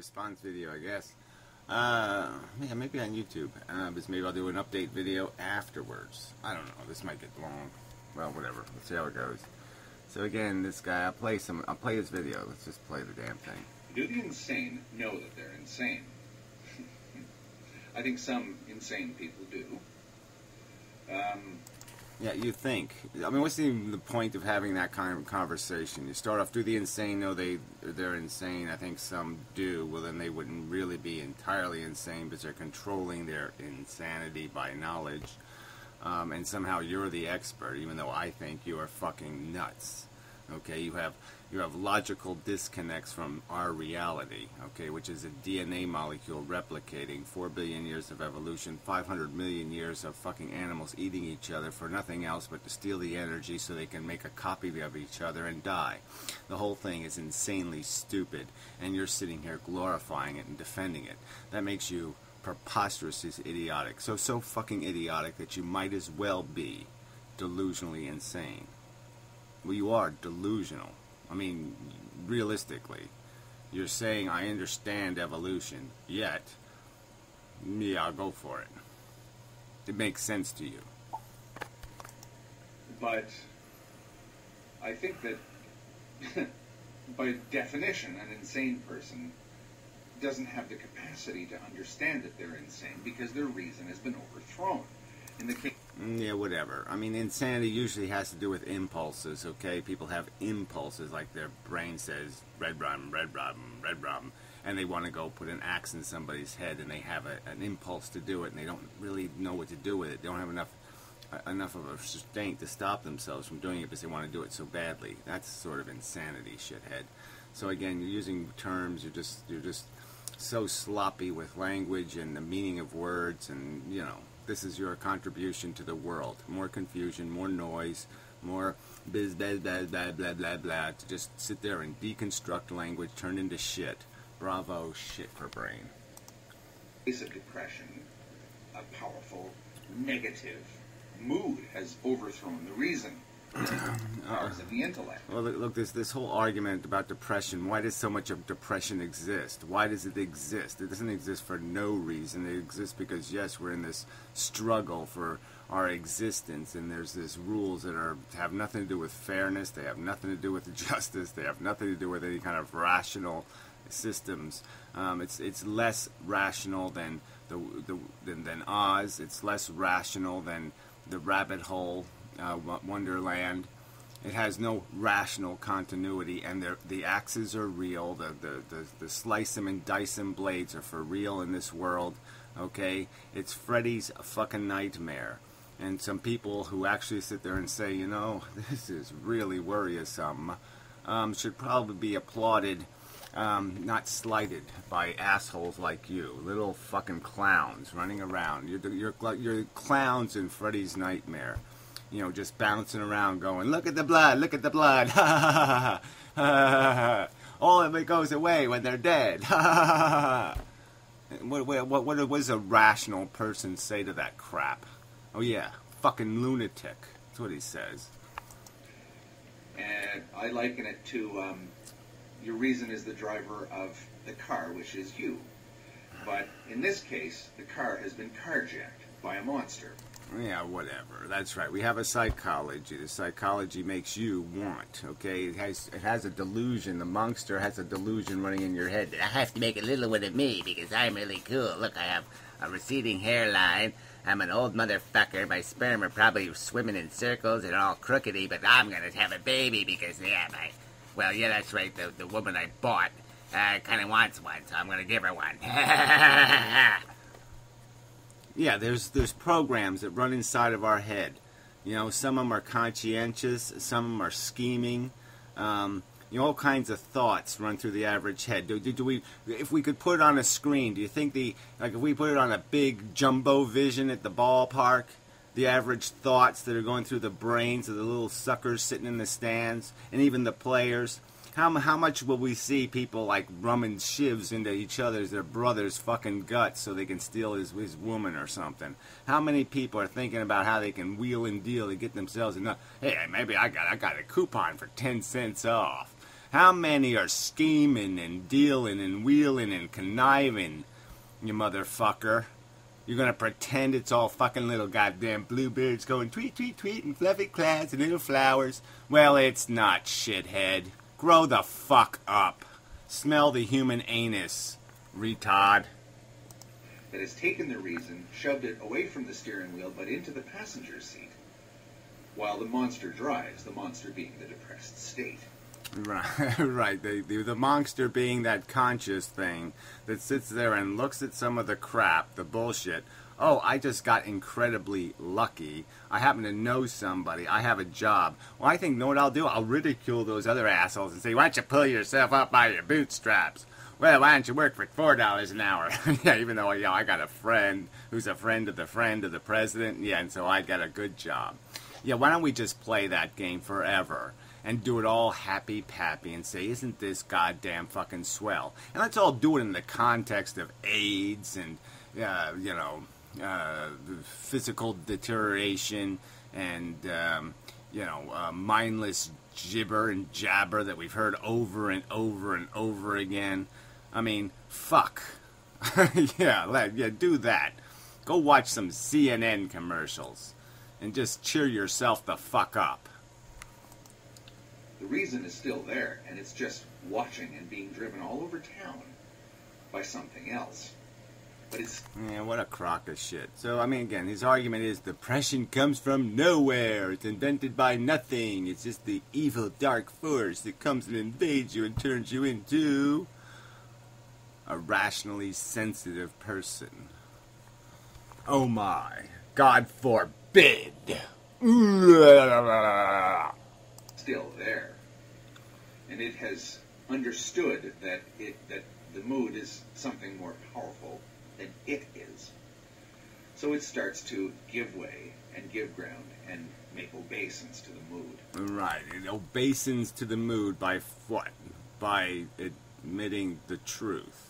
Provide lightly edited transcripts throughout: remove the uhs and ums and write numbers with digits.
response video, I guess. Yeah, maybe on YouTube. But maybe I'll do an update video afterwards. I don't know. This might get long. Well, whatever. Let's see how it goes. So again, this guy, I'll play his video. Let's just play the damn thing. Do the insane know that they're insane? I think some insane people do. Yeah, you think. I mean, what's even the point of having that kind of conversation? You start off, do the insane know they're insane? I think some do. Well, then they wouldn't really be entirely insane because they're controlling their insanity by knowledge. And somehow you're the expert, even though I think you are fucking nuts. Okay, you have logical disconnects from our reality, okay, which is a DNA molecule replicating 4 billion years of evolution, 500 million years of fucking animals eating each other for nothing else but to steal the energy so they can make a copy of each other and die. The whole thing is insanely stupid, and you're sitting here glorifying it and defending it. That makes you preposterously idiotic. So fucking idiotic that you might as well be delusionally insane. Well, you are delusional. I mean, realistically, you're saying, I understand evolution, yet, yeah, I'll go for it. It makes sense to you. But I think that, by definition, an insane person doesn't have the capacity to understand that they're insane because their reason has been overthrown. In the case... Yeah, whatever. I mean, insanity usually has to do with impulses, okay? People have impulses, like their brain says, red rum, red rum, red rum, and they want to go put an axe in somebody's head, and they have an impulse to do it, and they don't really know what to do with it. They don't have enough of a restraint to stop themselves from doing it because they want to do it so badly. That's sort of insanity, shithead. So again, you're using terms, you're just so sloppy with language and the meaning of words, and, you know, this is your contribution to the world. More confusion, more noise, more biz, blah, blah, blah, blah, blah, blah, to just sit there and deconstruct language, turn into shit. Bravo, shit for brain. Case of depression, a powerful negative mood has overthrown the reason. Powers of the intellect. Well, look, this whole argument about depression, why does so much of depression exist? Why does it exist? It doesn't exist for no reason. It exists because, yes, we're in this struggle for our existence, and there's these rules that have nothing to do with fairness, they have nothing to do with justice, they have nothing to do with any kind of rational systems. It's less rational than than Oz. It's less rational than the rabbit hole. Wonderland. It has no rational continuity, and the axes are real. The slice them and dice them blades are for real in this world. Okay, it's Freddy's fucking nightmare. And some people who actually sit there and say, you know, this is really worrisome, should probably be applauded, not slighted by assholes like you, little fucking clowns running around. You're clowns in Freddy's nightmare. You know, just bouncing around going, look at the blood, look at the blood, ha ha ha ha, all of it goes away when they're dead, ha ha ha. What does a rational person say to that crap? Oh yeah, fucking lunatic, that's what he says. And I liken it to, your reason is the driver of the car, which is you. But in this case, the car has been carjacked by a monster. Yeah, whatever. That's right. We have a psychology. The psychology makes you want, okay? It has a delusion. The monster has a delusion running in your head. I have to make a little one of me because I'm really cool. Look, I have a receding hairline. I'm an old motherfucker. My sperm are probably swimming in circles and all crookedy, but I'm going to have a baby because, yeah, well, yeah, that's right. The woman I bought kind of wants one, so I'm going to give her one. Yeah, there's programs that run inside of our head. You know, some of them are conscientious, some of them are scheming. You know, all kinds of thoughts run through the average head. Do we, if we could put it on a screen, do you think if we put it on a big jumbo vision at the ballpark, the average thoughts that are going through the brains of the little suckers sitting in the stands, and even the players, how much will we see people like rumming shivs into each other's, their brother's fucking guts so they can steal his woman or something? How many people are thinking about how they can wheel and deal to get themselves enough? Hey, maybe I got a coupon for 10 cents off. How many are scheming and dealing and wheeling and conniving, you motherfucker? You're gonna pretend it's all fucking little goddamn bluebirds going tweet, tweet, tweet, and fluffy clouds and little flowers. Well, it's not, shithead. Grow the fuck up. Smell the human anus, retard. That has taken the reason, shoved it away from the steering wheel, but into the passenger seat, while the monster drives, the monster being the depressed state. Right, right. The monster being that conscious thing that sits there and looks at some of the crap, the bullshit. Oh, I just got incredibly lucky. I happen to know somebody. I have a job. Well, I think, know what I'll do? I'll ridicule those other assholes and say, why don't you pull yourself up by your bootstraps? Well, why don't you work for $4 an hour? Yeah, even though, yeah, I got a friend who's a friend of the president. Yeah, and so I got a good job. Yeah, why don't we just play that game forever and do it all happy-pappy and say, isn't this goddamn fucking swell? And let's all do it in the context of AIDS and, physical deterioration and, mindless gibber and jabber that we've heard over and over and over again. I mean, fuck. Yeah, do that. Go watch some CNN commercials and just cheer yourself the fuck up. The reason is still there, and it's just watching and being driven all over town by something else. But it's... Yeah, what a crock of shit. So, I mean, again, his argument is depression comes from nowhere. It's invented by nothing. It's just the evil dark force that comes and invades you and turns you into a rationally sensitive person. Oh my. God forbid. Still there. And it has understood that the mood is something more powerful than it is. So it starts to give way and give ground and make obeisance to the mood. Right. It obeisance to the mood by what? By admitting the truth.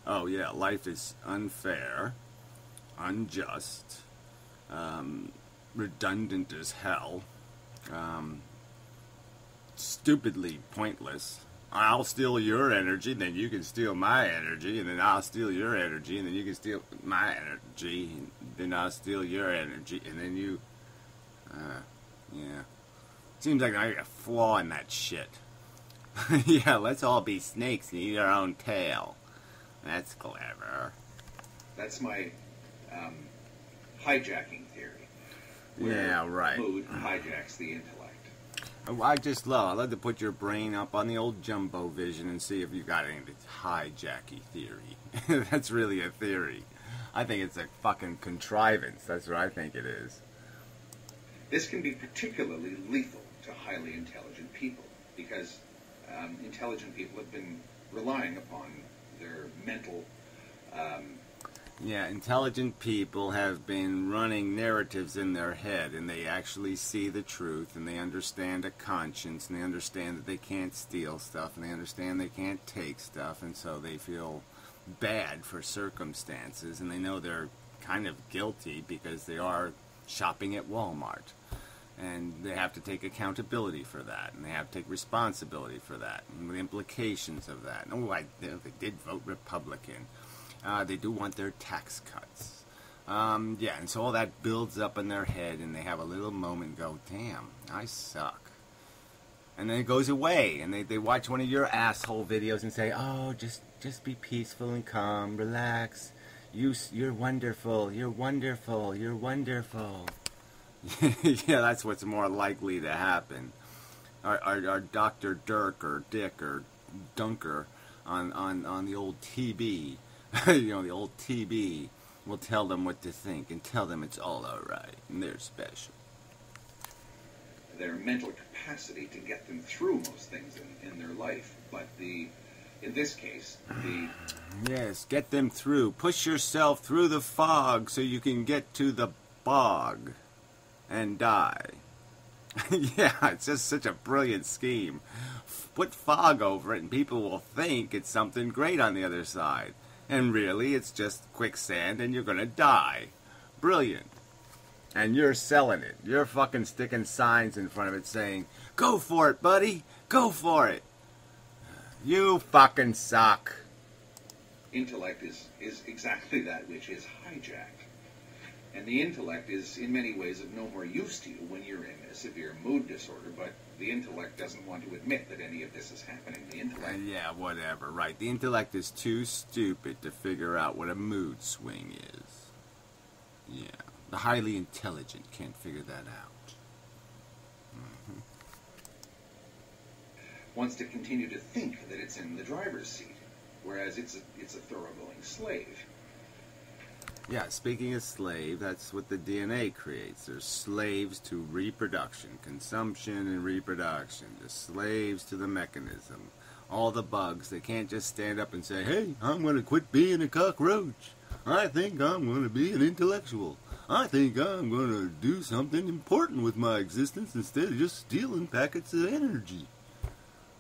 Oh, yeah, life is unfair, unjust, redundant as hell, stupidly pointless. I'll steal your energy, then you can steal my energy, and then I'll steal your energy, and then you can steal my energy, and then I'll steal your energy, and then you... yeah. Seems like I got a flaw in that shit. Yeah, let's all be snakes and eat our own tail. That's clever. That's my hijacking theory. Yeah, right. Mood hijacks the intellect. I love to put your brain up on the old jumbo vision and see if you got any hijacky theory. That's really a theory. I think it's a fucking contrivance. That's what I think it is. This can be particularly lethal to highly intelligent people because intelligent people have been relying upon their mental... Yeah, intelligent people have been running narratives in their head, and they actually see the truth, and they understand a conscience, and they understand that they can't steal stuff, and they understand they can't take stuff, and so they feel bad for circumstances, and they know they're kind of guilty because they are shopping at Walmart. And they have to take accountability for that, and they have to take responsibility for that, and the implications of that. Oh, they did vote Republican. They do want their tax cuts. Yeah, and so all that builds up in their head, and they have a little moment and go, damn, I suck. And then it goes away, and they watch one of your asshole videos and say, oh, just be peaceful and calm, relax. You're wonderful, you're wonderful, you're wonderful. Yeah, that's what's more likely to happen. Our Dr. Dirk or Dick or Dunker on the old TB, the old TB will tell them what to think and tell them it's all alright and they're special. Their mental capacity to get them through most things in their life, but in this case, Yes, get them through. Push yourself through the fog so you can get to the bog and die. Yeah, it's just such a brilliant scheme. Put fog over it and people will think it's something great on the other side. And really, it's just quicksand and you're gonna die. Brilliant. And you're selling it. You're fucking sticking signs in front of it saying, go for it, buddy. Go for it. You fucking suck. Intellect is exactly that which is hijacked. And the intellect is in many ways of no more use to you when you're in a severe mood disorder, but the intellect doesn't want to admit that any of this is happening. The intellect... Yeah, whatever, right. The intellect is too stupid to figure out what a mood swing is. Yeah. The highly intelligent can't figure that out. Mm-hmm. Wants to continue to think that it's in the driver's seat, whereas it's a thoroughgoing slave. Yeah, speaking of slave, that's what the DNA creates. They're slaves to reproduction, consumption and reproduction. They're slaves to the mechanism. All the bugs, they can't just stand up and say, hey, I'm going to quit being a cockroach. I think I'm going to be an intellectual. I think I'm going to do something important with my existence instead of just stealing packets of energy.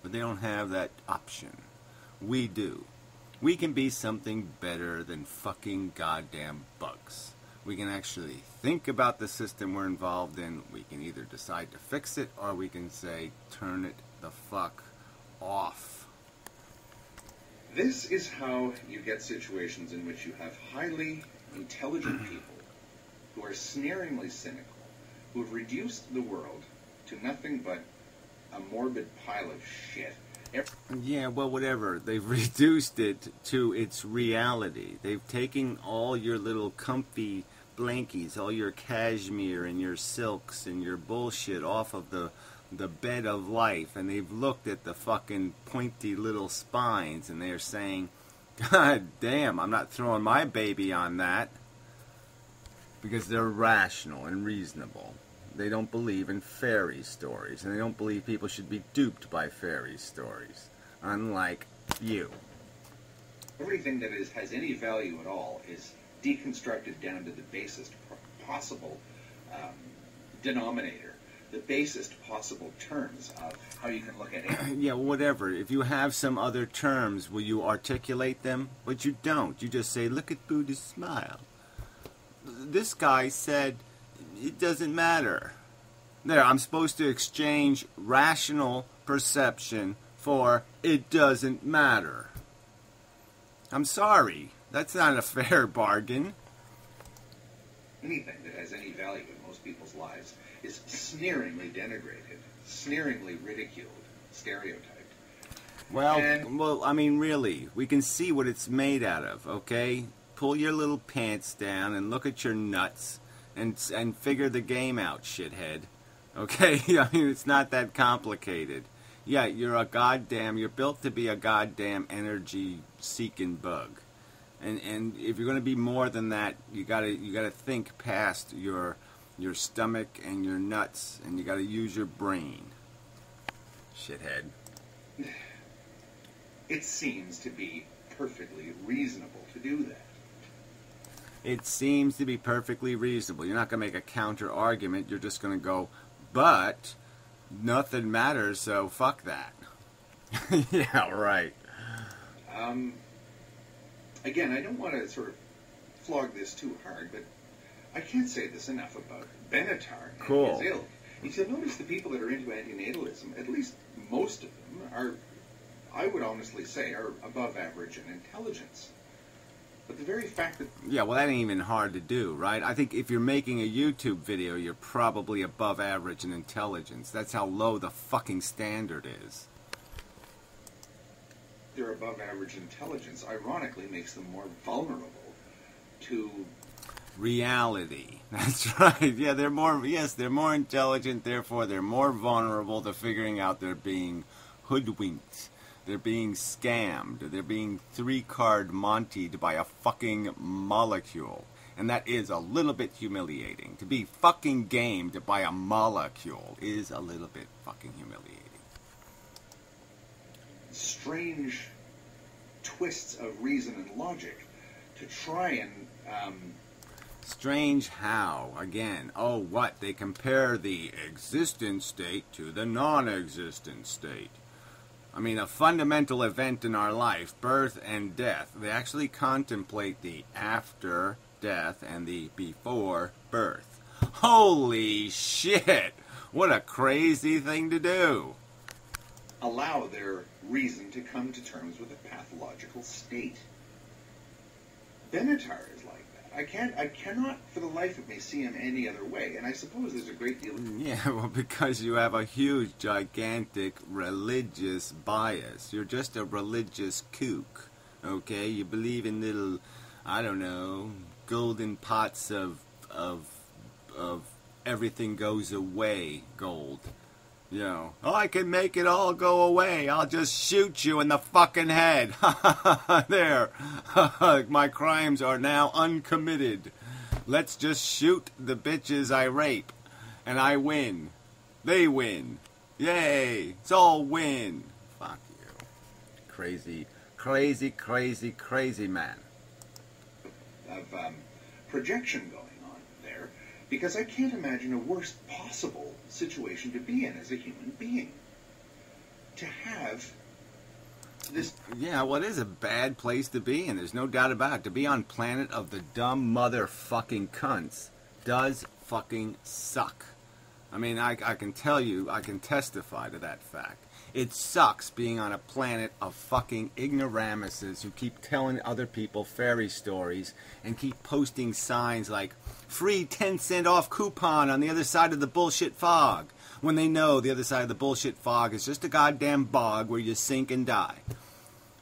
But they don't have that option. We do. We can be something better than fucking goddamn bugs. We can actually think about the system we're involved in. We can either decide to fix it or we can say, turn it the fuck off. This is how you get situations in which you have highly intelligent people who are snaringly cynical, who have reduced the world to nothing but a morbid pile of shit. Yeah, well, whatever. They've reduced it to its reality. They've taken all your little comfy blankies, all your cashmere and your silks and your bullshit off of the bed of life, and they've looked at the fucking pointy little spines, and they're saying, God damn, I'm not throwing my baby on that. Because they're rational and reasonable. They don't believe in fairy stories, and they don't believe people should be duped by fairy stories, unlike you. Everything that has any value at all is deconstructed down to the basest possible denominator, the basest possible terms of how you can look at it. Yeah, whatever. If you have some other terms, will you articulate them? But you don't. You just say, look at Buddha's smile. This guy said, it doesn't matter. There, I'm supposed to exchange rational perception for it doesn't matter. I'm sorry. That's not a fair bargain. Anything that has any value in most people's lives is sneeringly denigrated, sneeringly ridiculed, stereotyped. Well, I mean, really, we can see what it's made out of, okay? Pull your little pants down and look at your nuts and figure the game out, shithead. Okay? I mean, it's not that complicated. Yeah, you're built to be a goddamn energy-seeking bug. And if you're going to be more than that, you gotta think past your stomach and your nuts, and you gotta use your brain. Shithead. It seems to be perfectly reasonable to do that. It seems to be perfectly reasonable. You're not going to make a counter-argument. You're just going to go, but nothing matters, so fuck that. Yeah, right. Again, I don't want to sort of flog this too hard, but I can't say this enough about Benatar and his ilk. If you'll notice, the people that are into antinatalism, at least most of them, are, I would honestly say, are above average in intelligence. But the very fact that... Yeah, well, that ain't even hard to do, right? I think if you're making a YouTube video, you're probably above average in intelligence. That's how low the fucking standard is. Their above average intelligence, ironically, makes them more vulnerable to... reality. That's right. Yeah, they're more intelligent, therefore they're more vulnerable to figuring out they're being hoodwinked. They're being scammed. They're being three-card Monty'd by a fucking molecule. And that is a little bit humiliating. To be fucking gamed by a molecule is a little bit fucking humiliating. Strange twists of reason and logic to try and... Strange how? Again, oh, what? They compare the existent state to the non-existent state. I mean, a fundamental event in our life, birth and death, they actually contemplate the after death and the before birth. Holy shit! What a crazy thing to do! allow their reason to come to terms with a pathological state. Benatar is like that. I cannot for the life of me see him any other way, and I suppose there's a great deal of... Yeah, well, because you have a huge, gigantic religious bias. You're just a religious kook, okay? You believe in little, I don't know, golden pots of everything goes away gold. You know, oh, I can make it all go away. I'll just shoot you in the fucking head. There. My crimes are now uncommitted. Let's just shoot the bitches I rape. And I win. They win. Yay. It's all win. Fuck you. Crazy, crazy, crazy, crazy man. Of projection going on there, because I can't imagine a worse possible situation to be in as a human being. To have this... Yeah, well, it is a bad place to be in. There's no doubt about it. To be on planet of the dumb motherfucking cunts does fucking suck. I mean, I can tell you, I can testify to that fact. It sucks being on a planet of fucking ignoramuses who keep telling other people fairy stories and keep posting signs like free 10-cent off coupon on the other side of the bullshit fog, when they know the other side of the bullshit fog is just a goddamn bog where you sink and die.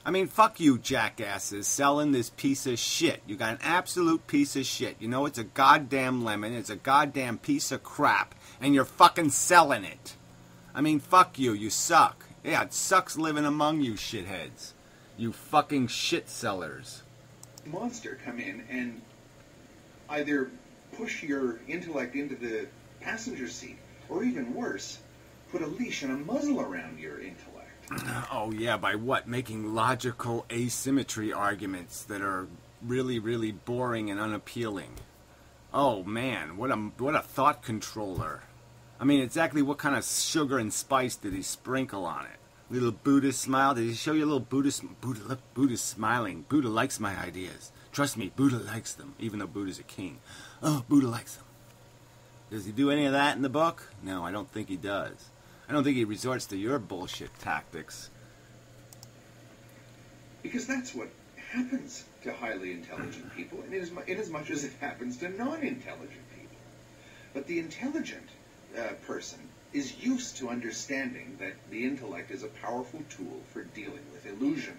I mean, fuck you jackasses selling this piece of shit. You got an absolute piece of shit. You know it's a goddamn lemon, it's a goddamn piece of crap, and you're fucking selling it. I mean, fuck you, you suck. Yeah, it sucks living among you shitheads. You fucking shit sellers. Monster come in and either push your intellect into the passenger seat, or even worse, put a leash and a muzzle around your intellect. Oh yeah, by what? Making logical asymmetry arguments that are really, really boring and unappealing. Oh man, what a thought controller. I mean, exactly what kind of sugar and spice did he sprinkle on it? Little Buddhist smile? Did he show you a little Buddhist? Look, Buddha's smiling. Buddha likes my ideas. Trust me, Buddha likes them, even though Buddha's a king. Oh, Buddha likes them. Does he do any of that in the book? No, I don't think he does. I don't think he resorts to your bullshit tactics. Because that's what happens to highly intelligent people, in as much as it happens to non-intelligent people. But the intelligent person is used to understanding that the intellect is a powerful tool for dealing with illusion.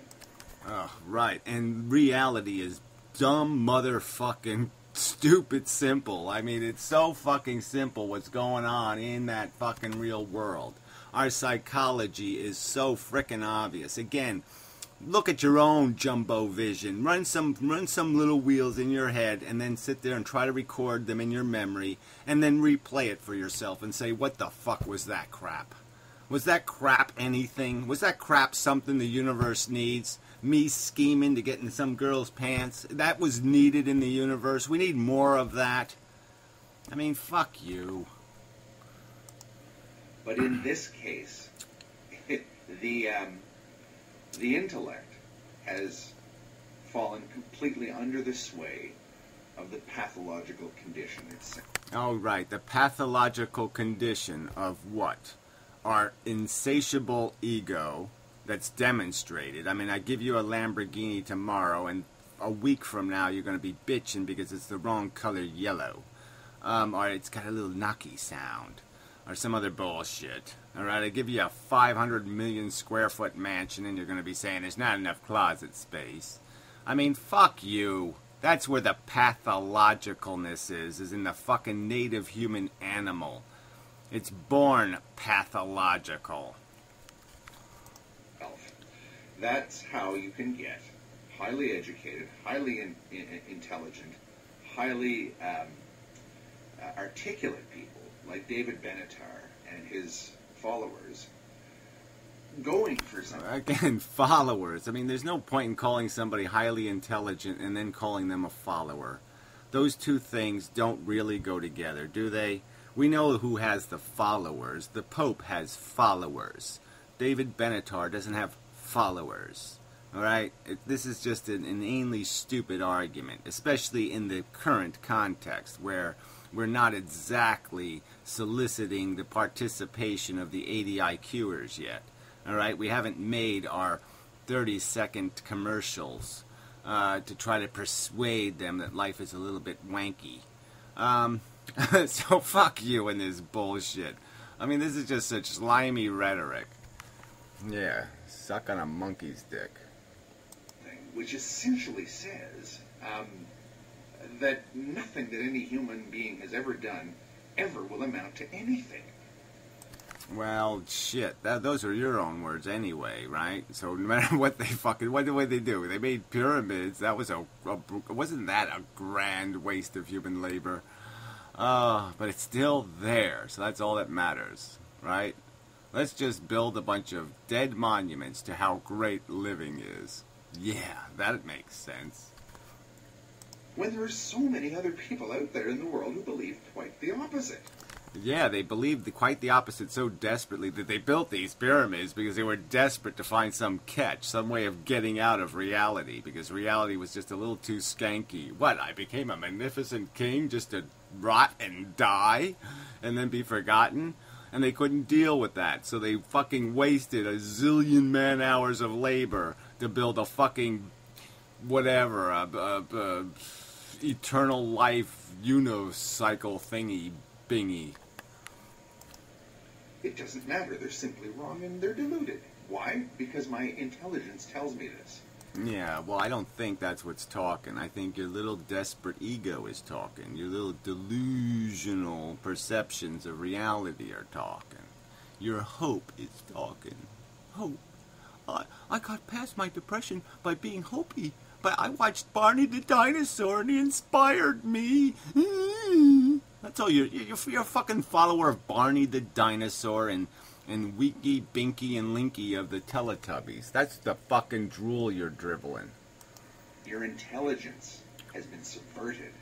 Oh, right. And reality is dumb motherfucking stupid simple. I mean, it's so fucking simple what's going on in that fucking real world. Our psychology is so frickin' obvious. Again, look at your own jumbo vision. Run some little wheels in your head and then sit there and try to record them in your memory and then replay it for yourself and say, what the fuck was that crap? Was that crap anything? Was that crap something the universe needs? Me scheming to get in some girl's pants? That was needed in the universe. We need more of that. I mean, fuck you. But in this case, the intellect has fallen completely under the sway of the pathological condition itself. Oh, right. The pathological condition of what? Our insatiable ego that's demonstrated. I mean, I give you a Lamborghini tomorrow, and a week from now you're going to be bitching because it's the wrong color yellow. Or it's got a little knocky sound. Or some other bullshit. Alright, I give you a 500 million square foot mansion and you're going to be saying there's not enough closet space. I mean, fuck you. That's where the pathologicalness is in the fucking native human animal. It's born pathological. That's how you can get highly educated, highly intelligent, highly articulate people like David Benatar and his followers going for something. Again, followers. I mean, there's no point in calling somebody highly intelligent and then calling them a follower. Those two things don't really go together, do they? We know who has the followers. The Pope has followers. David Benatar doesn't have followers. Alright? This is just an inanely stupid argument, especially in the current context where we're not exactly soliciting the participation of the 80 IQers yet. All right, we haven't made our 30-second commercials to try to persuade them that life is a little bit wanky. So fuck you and this bullshit. I mean, this is just such slimy rhetoric. Yeah, suck on a monkey's dick. Which essentially says that nothing that any human being has ever done ever will amount to anything. Well, shit. Those are your own words anyway, right? So no matter what what did they do? They made pyramids. That was wasn't that a grand waste of human labor? But it's still there, so that's all that matters, right? Let's just build a bunch of dead monuments to how great living is. Yeah, that makes sense. When there are so many other people out there in the world who believe quite the opposite. Yeah, they believed quite the opposite so desperately that they built these pyramids because they were desperate to find some catch, some way of getting out of reality, because reality was just a little too skanky. What, I became a magnificent king just to rot and die and then be forgotten? And they couldn't deal with that, so they fucking wasted a zillion man-hours of labor to build a fucking whatever, eternal life unicycle thingy bingy. It doesn't matter. They're simply wrong and they're deluded. Why? Because my intelligence tells me this. Yeah, well, I don't think that's what's talking. I think your little desperate ego is talking. Your little delusional perceptions of reality are talking. Your hope is talking. Hope. I got past my depression by being hopey. But I watched Barney the dinosaur and he inspired me. That's all you're a fucking follower of Barney the dinosaur and Winky, Binky, and Linky of the Teletubbies. That's the fucking drool you're dribbling. Your intelligence has been subverted.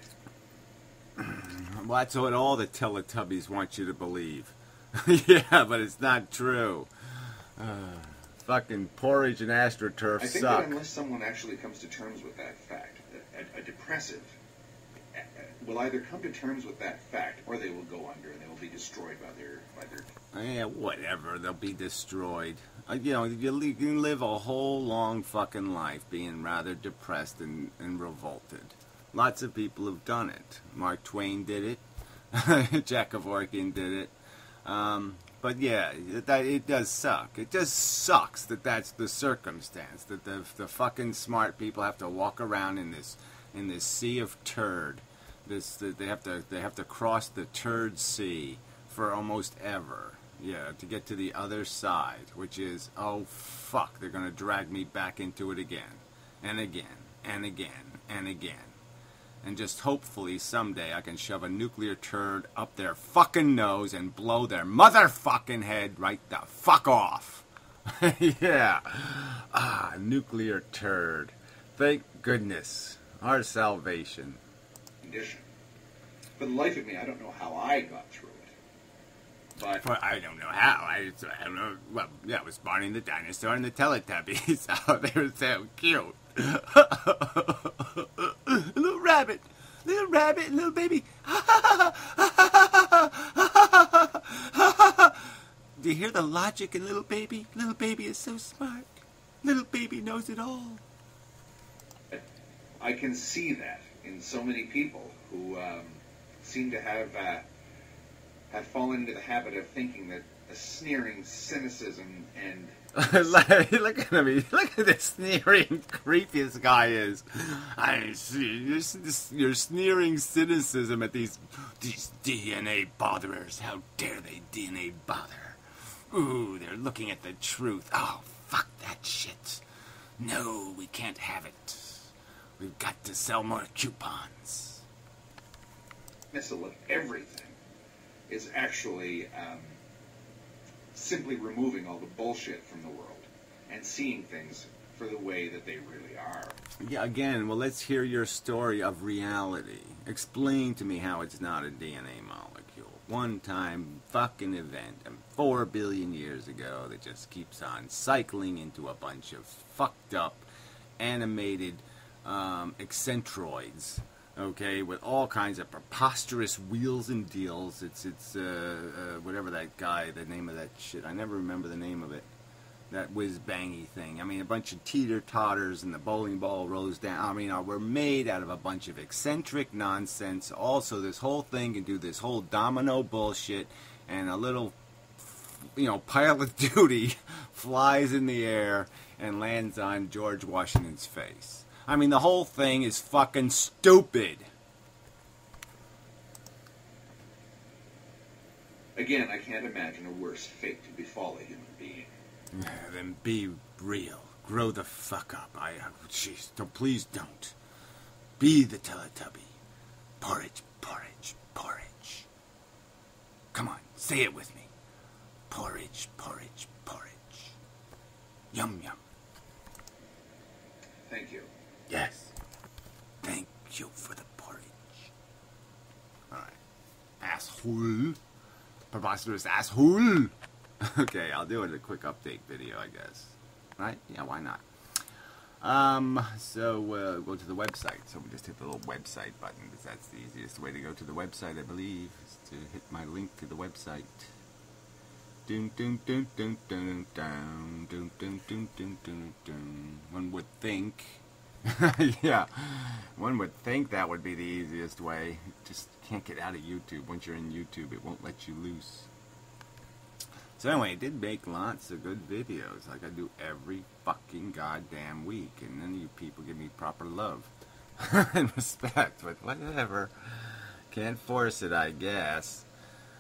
Well, that's what all the Teletubbies want you to believe. Yeah, but it's not true. Fucking porridge and astroturf I think suck. that unless someone actually comes to terms with that fact, a depressive will either come to terms with that fact or they will go under and they will be destroyed by their Yeah, whatever. They'll be destroyed. You can live a whole long fucking life being rather depressed and revolted. Lots of people have done it. Mark Twain did it. Jack Kevorkian did it. But yeah, it does suck. It just sucks that that's the circumstance. That the fucking smart people have to walk around in this sea of turd. They have to cross the turd sea for almost ever. Yeah, to get to the other side, which is, oh fuck, they're gonna drag me back into it again, and again, and again, and again. And just hopefully someday I can shove a nuclear turd up their fucking nose and blow their motherfucking head right the fuck off. Yeah. Nuclear turd. Thank goodness. Our salvation. Condition. For the life of me, I don't know how I got through it. But I don't know how. I don't know. Well, yeah, it was Barney the dinosaur and the Teletubbies. Oh, they were so cute. Little rabbit, little baby. Do you hear the logic in little baby? Little baby is so smart. Little baby knows it all. I can see that in so many people who seem to have fallen into the habit of thinking that a sneering cynicism and look at him. Look at this sneering creepy this guy is. I see your sneering cynicism at these DNA botherers. How dare they DNA bother? Ooh, they're looking at the truth. Oh, fuck that shit. No, we can't have it. We've got to sell more coupons. missile of everything is actually simply removing all the bullshit from the world and seeing things for the way that they really are. Yeah, again, well, let's hear your story of reality. Explain to me how it's not a DNA molecule. One-time fucking event, and 4 billion years ago, that just keeps on cycling into a bunch of fucked up, animated eccentroids, okay, with all kinds of preposterous wheels and deals. It's whatever that guy, the name of that shit, I never remember the name of it. that whiz-bangy thing. I mean, a bunch of teeter-totters and the bowling ball rolls down. I mean, we're made out of a bunch of eccentric nonsense. Also, this whole thing can do this whole domino bullshit, and a little, pile of duty flies in the air and lands on George Washington's face. I mean, the whole thing is fucking stupid. Again, I can't imagine a worse fate to befall a human being. Then be real. Grow the fuck up. Jeez, please don't. Be the Teletubby. Porridge, porridge, porridge. Come on, say it with me. Porridge, porridge, porridge. Yum, yum. Thank you. Yes. Thank you for the porridge. Alright. Asshole. Preposterous asshole. Okay, I'll do it a quick update video, I guess. Right? Yeah, why not? So go to the website. So we just hit the little website button, because that's the easiest way to go to the website, I believe, is to hit my link to the website. Dun dun dun dun dun dun dun dun dun dun dun dun. One would think, yeah, one would think that would be the easiest way. Just can't get out of YouTube. Once you're in YouTube, it won't let you loose. So anyway, I did make lots of good videos, like I do every fucking goddamn week, and none of you people give me proper love and respect, but whatever. Can't force it, I guess.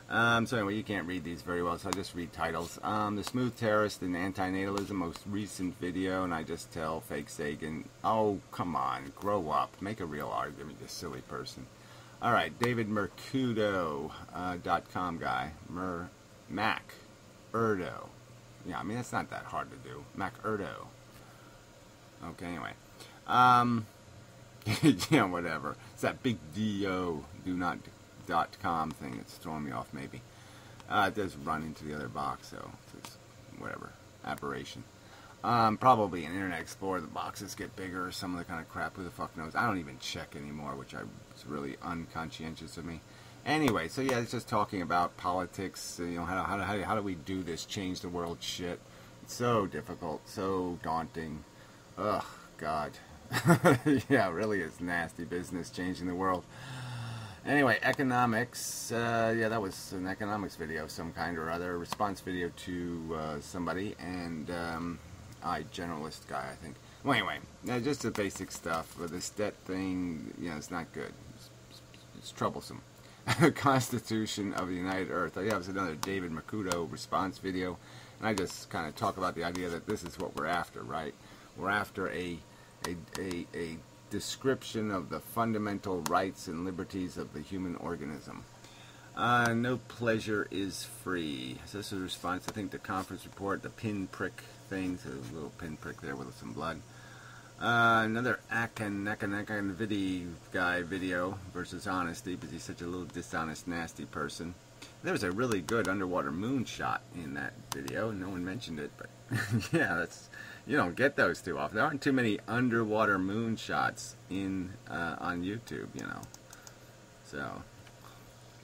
So anyway, you can't read these very well, so I'll just read titles. The Smooth Terrorist and Antinatalism, most recent video, and I just tell Fake Sagan, oh, come on, grow up, make a real argument, you silly person. Alright, David Mercudo.com guy, Mac Erdo. Yeah, I mean, that's not that hard to do. Mac Erdo. Okay, anyway. Yeah, whatever. It's that big do.com thing that's throwing me off, maybe. It does run into the other box, so it's whatever. Aberration. Probably in Internet Explorer, the boxes get bigger or some other kind of crap. Who the fuck knows? I don't even check anymore, which is really unconscientious of me. Anyway, so yeah, it's just talking about politics. How do we do this change the world shit? It's so difficult, so daunting. Ugh, God. Yeah, it really is nasty business changing the world. Anyway, economics. Yeah, that was an economics video of some kind or other. Response video to somebody, and generalist guy, I think. Well, anyway, just the basic stuff. This debt thing, it's not good. It's troublesome. Constitution of the United Earth. Yeah, it was another David Mercudo response video, and I just kind of talk about the idea that this is what we're after, right? We're after a description of the fundamental rights and liberties of the human organism. No pleasure is free. So this is a response, I think, to conference report, the pinprick thing, so a little pinprick there with some blood. Another Akan guy video versus honesty, because he's such a little dishonest, nasty person. There was a really good underwater moon shot in that video. No one mentioned it, but yeah, you don't get those too often. There aren't too many underwater moon shots on YouTube, So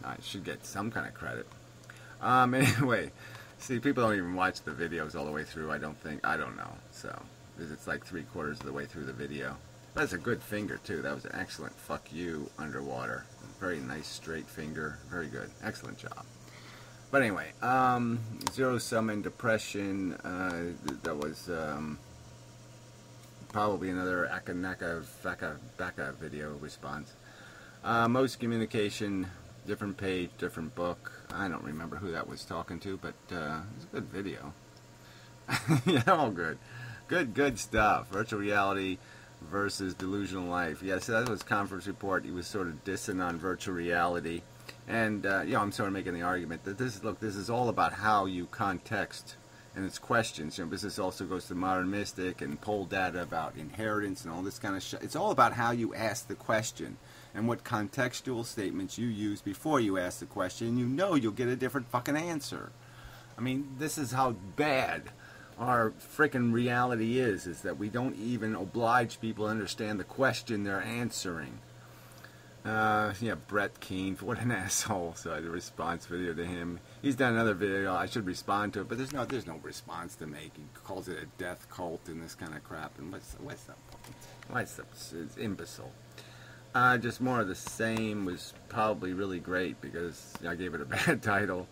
I should get some kind of credit. Anyway, see, people don't even watch the videos all the way through. I don't know. So because it's like 3/4 of the way through the video. That's a good finger too. That was an excellent fuck you underwater. Very nice straight finger. Very good. Excellent job. But anyway, zero sum and depression. That was probably another Baka video response. Most communication, different page, different book. I don't remember who that was talking to, but it was a good video. Yeah, all good. Good stuff. Virtual reality versus delusional life. Yeah, so that was conference report. He was sort of dissing on virtual reality. And, I'm sort of making the argument that this is all about how you context and its questions. This also goes to modern mystic and poll data about inheritance and all this kind of shit. It's all about how you ask the question and what contextual statements you use before you ask the question. You'll get a different fucking answer. I mean, this is how bad our frickin' reality is that we don't even oblige people to understand the question they're answering. Yeah, Brett Keane, what an asshole. So I did a response video to him. He's done another video. I should respond to it, but there's no response to make. He calls it a death cult and this kind of crap. And what's the point? It's imbecile. Just more of the same was probably really great because I gave it a bad title.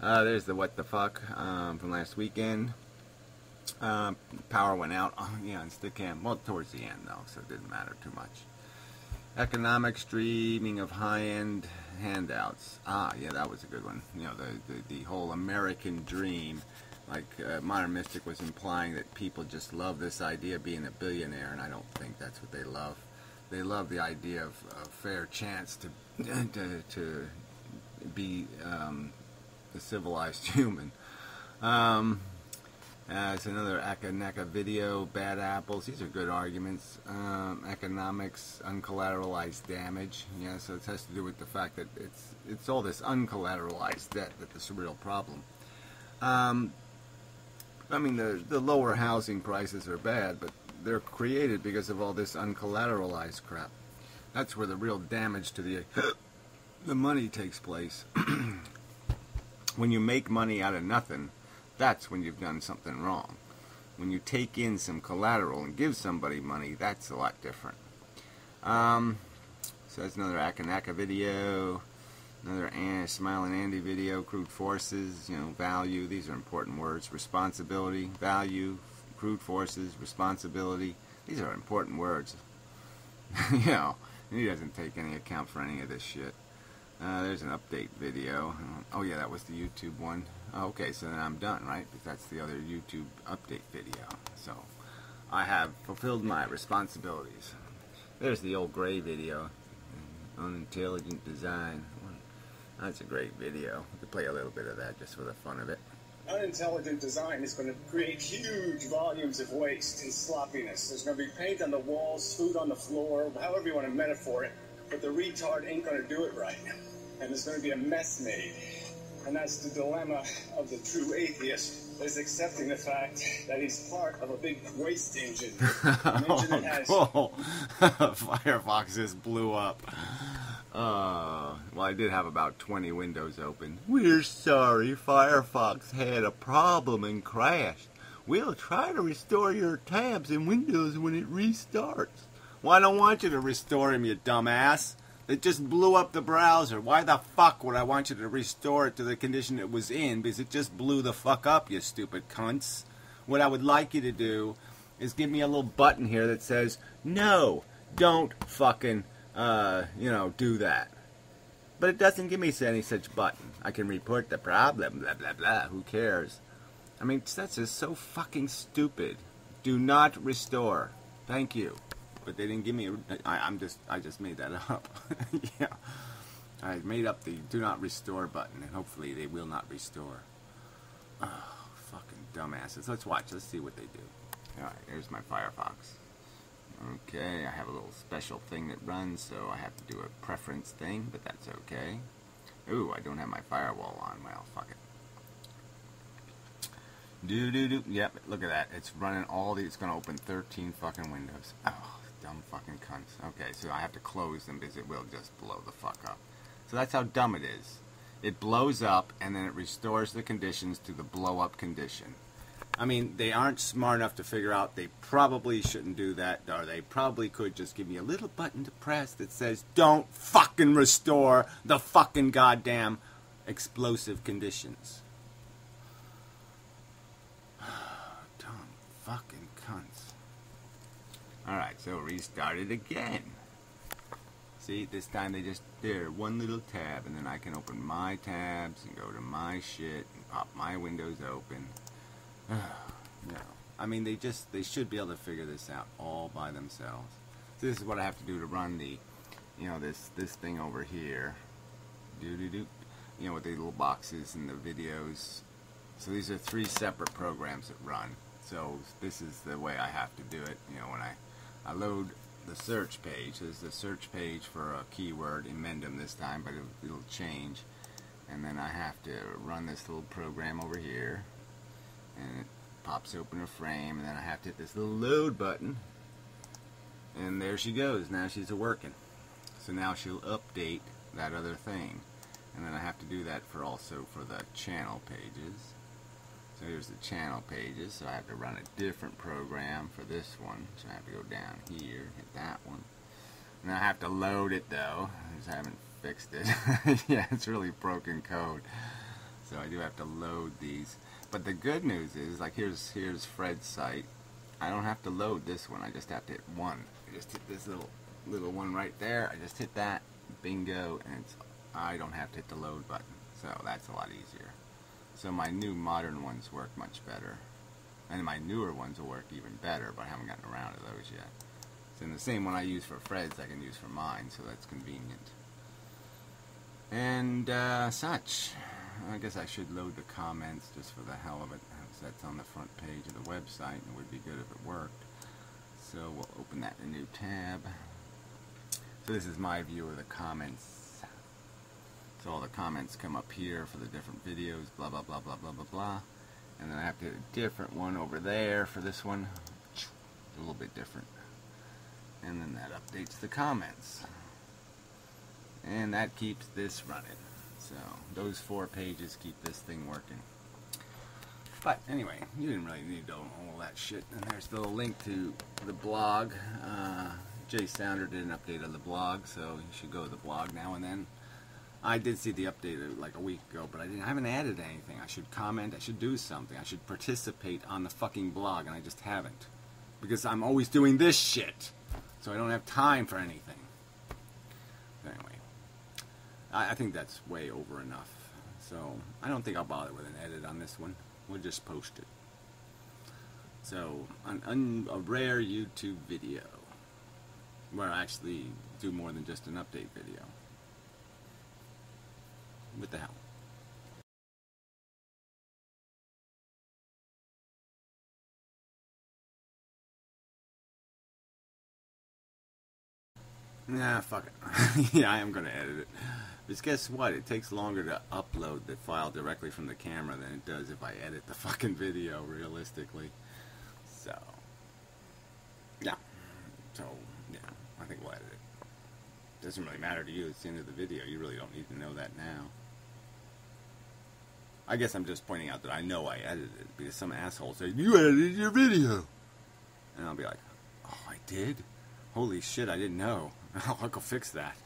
There's the what the fuck from last weekend. Power went out. Yeah, in Stickam. Well, towards the end though, so it didn't matter too much. Economic streaming of high-end handouts. Yeah, that was a good one. You know, the whole American dream. Like Modern Mystic was implying that people just love this idea of being a billionaire, and I don't think that's what they love. They love the idea of a fair chance to be a civilized human. It's another Aka video, bad apples. These are good arguments. Economics, uncollateralized damage. Yeah, so it has to do with the fact that it's all this uncollateralized debt that's a real problem. I mean, the lower housing prices are bad, but they're created because of all this uncollateralized crap. That's where the real damage to the money takes place. When you make money out of nothing, that's when you've done something wrong. When you take in some collateral and give somebody money, that's a lot different. So that's another Akanaka video, another Smiling Andy video, crude forces, you know, value. These are important words. Responsibility, value, crude forces, responsibility. These are important words. You know, he doesn't take any account for any of this shit. There's an update video. Oh yeah, that was the YouTube one. Okay, so then I'm done, right? Because that's the other YouTube update video. So I have fulfilled my responsibilities. There's the old gray video. Unintelligent design. That's a great video. We could play a little bit of that just for the fun of it. Unintelligent design is going to create huge volumes of waste and sloppiness. There's going to be paint on the walls, food on the floor, however you want to metaphor it, but the retard ain't going to do it right. And there's going to be a mess made. And that's the dilemma of the true atheist, is accepting the fact that he's part of a big waste engine. An engine that has... Oh, Firefox just blew up. Well, I did have about 20 windows open. We're sorry, Firefox had a problem and crashed. We'll try to restore your tabs and windows when it restarts. Well, I don't want you to restore him, you dumbass. It just blew up the browser. Why the fuck would I want you to restore it to the condition it was in? Because it just blew the fuck up, you stupid cunts. What I would like you to do is give me a little button here that says, no, don't fucking, do that. But it doesn't give me any such button. I can report the problem, blah, blah, blah. Who cares? I mean, that's just so fucking stupid. Do not restore. Thank you. But they didn't give me. I just made that up. Yeah, I made up the do not restore button, and hopefully they will not restore. Oh, fucking dumbasses! Let's watch. Let's see what they do. All right, here's my Firefox. Okay, I have a little special thing that runs, so I have to do a preference thing, but that's okay. Ooh, I don't have my firewall on. Well, fuck it. Yep, look at that. It's running all these. It's going to open 13 fucking windows. Oh. Dumb fucking cunts. Okay, so I have to close them because it will just blow the fuck up. So that's how dumb it is. It blows up and then it restores the conditions to the blow up condition. I mean, they aren't smart enough to figure out they probably shouldn't do that, or they probably could just give me a little button to press that says, don't fucking restore the fucking goddamn explosive conditions. Dumb fucking cunts. Alright, so restart it again. See, this time they just, one little tab, and then I can open my tabs and go to my shit and pop my windows open. No. I mean, they should be able to figure this out all by themselves. So this is what I have to do to run the, this thing over here. With the little boxes and the videos. So these are 3 separate programs that run. So this is the way I have to do it, when I load the search page. This is the search page for a keyword, inmendham this time, but it'll change. And then I have to run this little program over here. And it pops open a frame, and then I have to hit this little load button. And there she goes. Now she's working. So now she'll update that other thing. And then I have to do that for also for the channel pages. So here's the channel pages, so I have to run a different program for this one. So I have to go down here, hit that one. And I have to load it though, because I haven't fixed it. Yeah, it's really broken code. So I do have to load these. But the good news is, like here's Fred's site. I don't have to load this one, I just have to hit one. I just hit this little one right there. I just hit that, bingo, and I don't have to hit the load button. So that's a lot easier. So my new modern ones work much better. And my newer ones will work even better, but I haven't gotten around to those yet. So in the same one I use for Fred's, I can use for mine, so that's convenient. And such. I guess I should load the comments just for the hell of it. That's on the front page of the website, and it would be good if it worked. So we'll open that in a new tab. So this is my view of the comments. So all the comments come up here for the different videos, blah blah blah blah blah blah blah. And then I have to hit a different one over there for this one. A little bit different. And then that updates the comments. And that keeps this running. So those 4 pages keep this thing working. But anyway, you didn't really need all that shit. And there's the link to the blog. Jay Sounder did an update on the blog, so you should go to the blog now and then. I did see the update like a week ago, but I haven't added anything. I should comment, I should do something. I should participate on the fucking blog, and I just haven't. Because I'm always doing this shit. So I don't have time for anything. Anyway, I think that's way over enough. So I don't think I'll bother with an edit on this one. We'll just post it. So a rare YouTube video where I actually do more than just an update video. What the hell? Nah, fuck it. Yeah, I am going to edit it. Because guess what? It takes longer to upload the file directly from the camera than it does if I edit the fucking video realistically. So, yeah. So, yeah, I think we'll edit it. Doesn't really matter to you. It's the end of the video. You really don't need to know that now. I guess I'm just pointing out that I know I edited it because some asshole said, "You edited your video." And I'll be like, "Oh, I did? Holy shit, I didn't know. I'll go fix that."